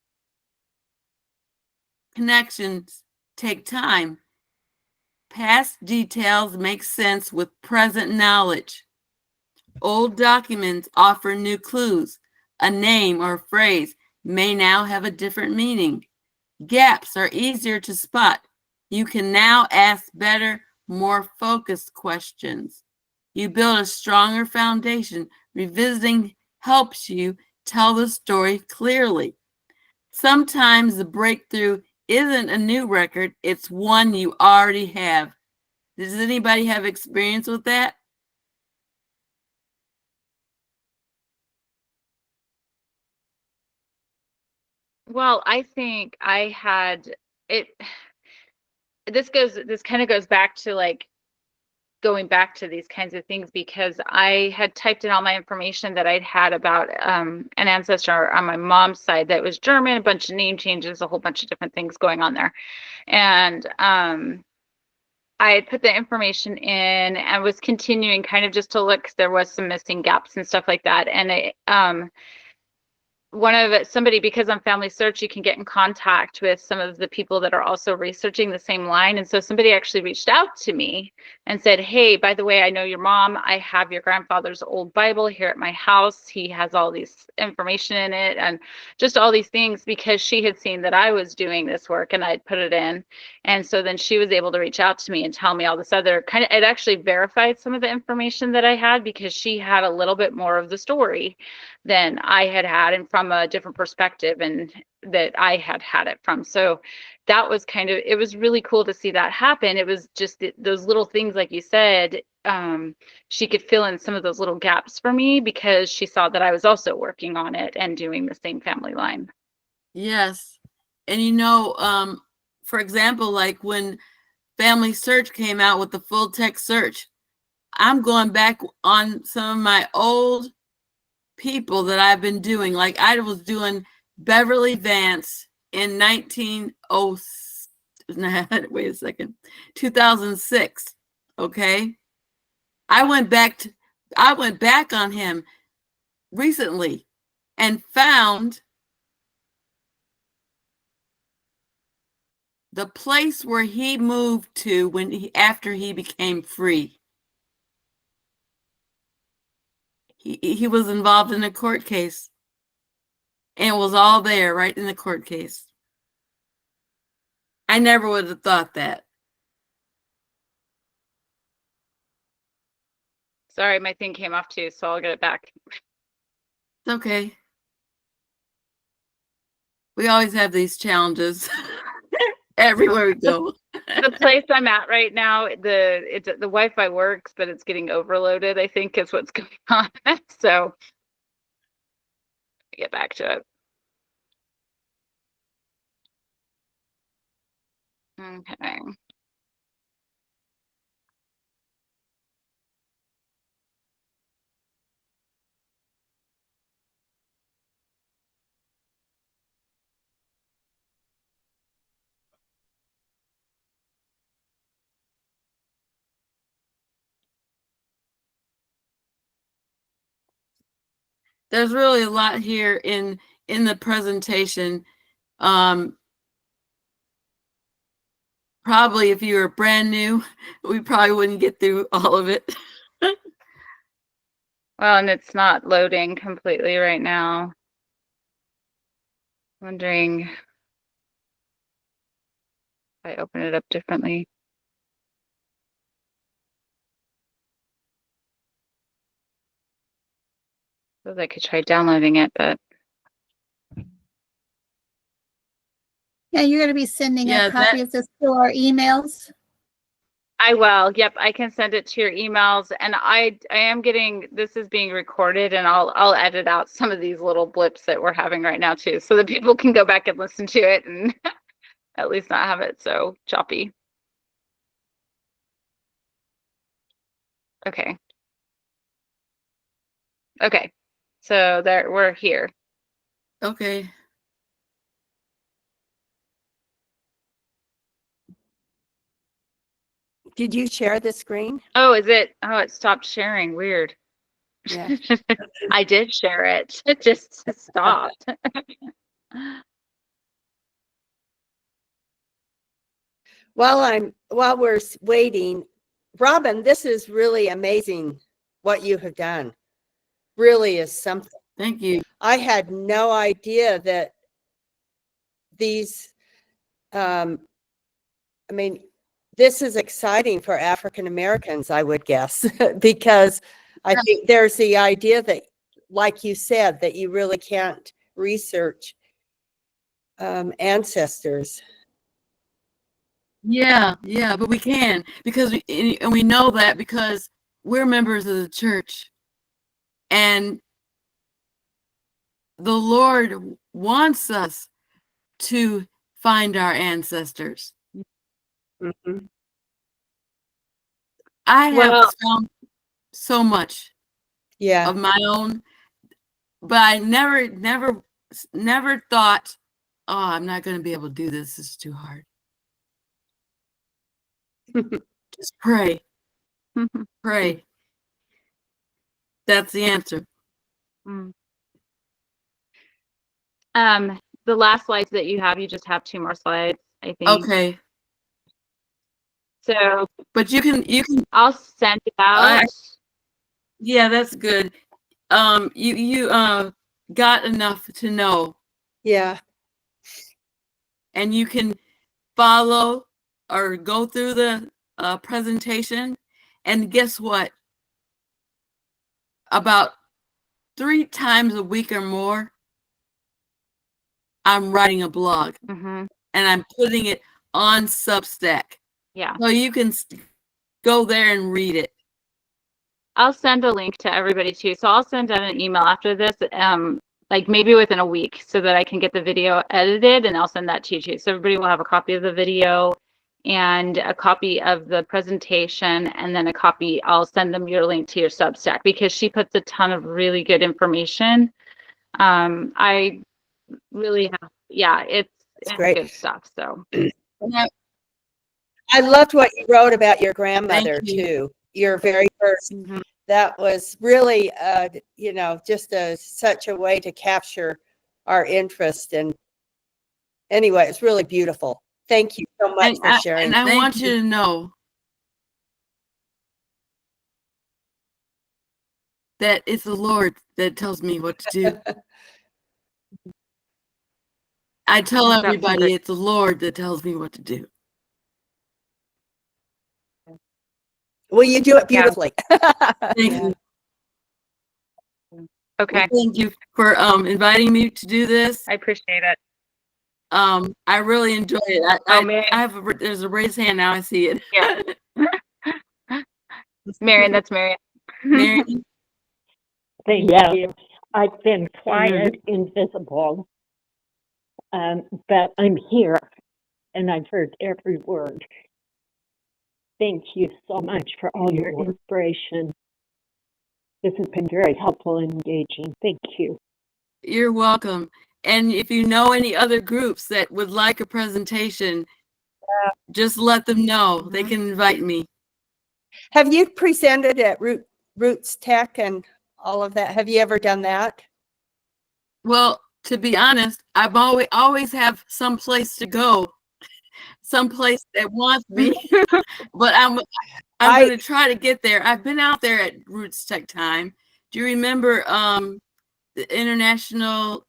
Connections take time. Past details make sense with present knowledge. Old documents offer new clues. A name or phrase may now have a different meaning. Gaps are easier to spot. You can now ask better, more focused questions. You build a stronger foundation. Revisiting helps you tell the story clearly. Sometimes the breakthrough isn't a new record, it's one you already have. Does anybody have experience with that? Well, I think I had it. This kind of goes back to like going back to these kinds of things because I had typed in all my information that I'd had about an ancestor on my mom's side that was German, a bunch of name changes, a whole bunch of different things going on there. And I had put the information in and was continuing kind of just to look 'cause there was some missing gaps and stuff like that. And it somebody, because on Family Search, you can get in contact with some of the people that are also researching the same line. And so somebody actually reached out to me and said, hey, by the way, I know your mom. I have your grandfather's old Bible here at my house. He has all these information in it and just all these things because she had seen that I was doing this work and I'd put it in. And so then she was able to reach out to me and tell me all this other kind of, it actually verified some of the information that I had because she had a little bit more of the story than I had and from a different perspective and that I had it from. So that was kind of, it was really cool to see that happen. It was just those little things, like you said, she could fill in some of those little gaps for me because she saw that I was also working on it and doing the same family line. Yes. And for example, like when Family Search came out with the full text search, I'm going back on some of my old people that I've been doing. Like I was doing Beverly Vance in 2006. Okay. I went back on him recently and found the place where he moved to after he became free. He was involved in a court case and it was all there right in the court case. I never would have thought that. Sorry, my thing came off too, so I'll get it back. It's okay. We always have these challenges everywhere we go. The place I'm at right now, the Wi-Fi works, but it's getting overloaded, I think is what's going on. So get back to it. Okay. There's really a lot here in the presentation. Probably if you were brand new, we probably wouldn't get through all of it. Well, and it's not loading completely right now. Wondering if I open it up differently. Suppose I could try downloading it, but Yeah, you're going to be sending Yeah, a copy of this to our emails. I will. Yep, I can send it to your emails, and I am getting, this is being recorded, and I'll edit out some of these little blips that we're having right now too, so that people can go back and listen to it and at least not have it so choppy. Okay. Okay. So there, we're here. Okay. Did you share the screen? Oh, is it? Oh, it stopped sharing. Weird. Yeah. I did share it. It just stopped. While we're waiting, Robin, this is really amazing what you have done. Really is something. Thank you. I had no idea that these, I mean, this is exciting for African Americans, I would guess, because I think there's the idea that, like you said, that you really can't research ancestors. Yeah, but we can because we know that because we're members of the church, and the Lord wants us to find our ancestors. Mhm. I have Well- found so much Yeah. of my own, but I never thought, oh, I'm not going to be able to do this. This is too hard. Just pray. Pray. That's the answer. Mm. The last slides that you have, you just have 2 more slides, I think. Okay. So But you can I'll send it out. yeah, that's good. You got enough to know, Yeah. and you can follow or go through the presentation, and guess what? About 3 times a week or more, I'm writing a blog Hmm. and I'm putting it on Substack. Yeah. So you can go there and read it. I'll send a link to everybody too. So I'll send out an email after this, like maybe within a week, so that I can get the video edited, and I'll send that to you too. So everybody will have a copy of the video and a copy of the presentation, and then a copy. I'll send them your link to your Substack because she puts a ton of really good information. I really have, yeah, it's great. good stuff. So I loved what you wrote about your grandmother you. too. Your very first. mhm. That was really, just such a way to capture our interest. And anyway, it's really beautiful. Thank you so much for sharing. And I Thank want you to know that it's the Lord that tells me what to do. I tell That's everybody great. it's the Lord that tells me what to do. Well, you do it Yeah. beautifully. Thank Yeah. you. Okay. Thank you for inviting me to do this. I appreciate it. I really enjoy it. Oh, man. I have there's a raised hand now. I see it. Yeah. Marion, that's Marion. Mary, Thank you. I've been quiet, invisible, but I'm here and I've heard every word. Thank you so much for all your inspiration. This has been very helpful and engaging. Thank you. you're welcome. And if you know any other groups that would like a presentation, just let them know. They can invite me. Have you presented at Roots Tech and all of that? Have you ever done that? Well, to be honest, I've always have some place to go, some place that wants me. But I'm going to try to get there. I've been out there at Roots Tech Time. Do you remember the International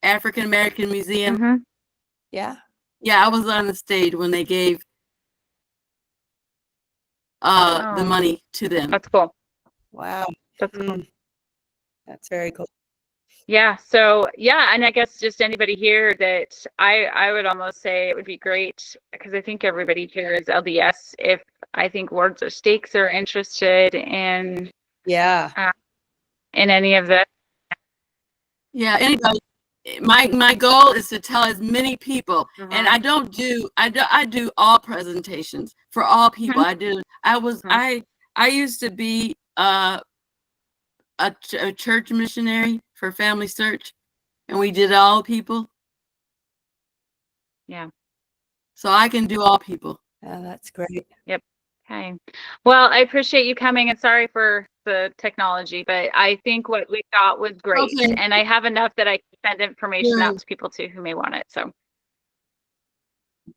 African American Museum? Mhm. Yeah. Yeah, I was on the stage when they gave the Oh. money to them. That's cool. Wow. That's cool. That's very cool. Yeah. So yeah, and I guess just anybody here that I would almost say it would be great because I think everybody here is LDS. If I think Wards or Stakes are interested Yeah. in any of this. Yeah, anybody. My goal is to tell as many people, and I do all presentations for all people. I used to be a church missionary for Family Search, and we did all people. Yeah. So I can do all people. Yeah, that's great. Okay. Well, I appreciate you coming and sorry for the technology, but I think what we got was great. Okay. And I have enough that I can send information out Good. to people too who may want it. So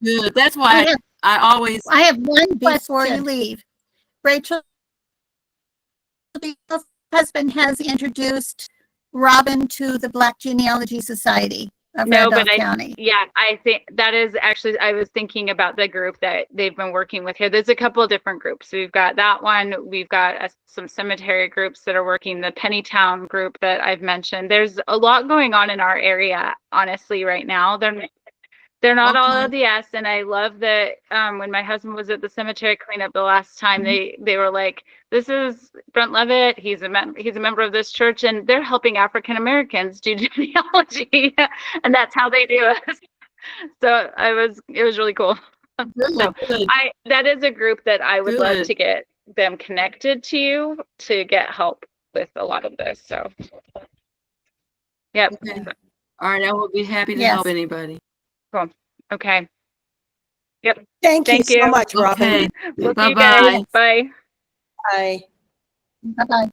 Good. That's why I always. I have one before you Question. leave. Rachel, your husband has introduced Robin to the Black Genealogy Society of No, but Randolph County. yeah, I think that is actually, I was thinking about the group that they've been working with here. There's a couple of different groups. We've got that one. We've got some cemetery groups that are working, the Pennytown group that I've mentioned. There's a lot going on in our area, honestly, right now. They're not all LDS, and I love that when my husband was at the cemetery cleanup the last time, they were like, "This is Brent Levitt. He's a member of this church, and they're helping African Americans do genealogy, and that's how they do it." So it was really cool. So Good. that is a group that I would love Good. to get them connected to you to get help with a lot of this. So, yep. Okay. All right, I will be happy to Yes. help anybody. Cool. Okay. Yep. Thank you Thank so you. much, Robin. Okay. We'll see you Bye-bye. guys. Bye. Bye. Bye-bye.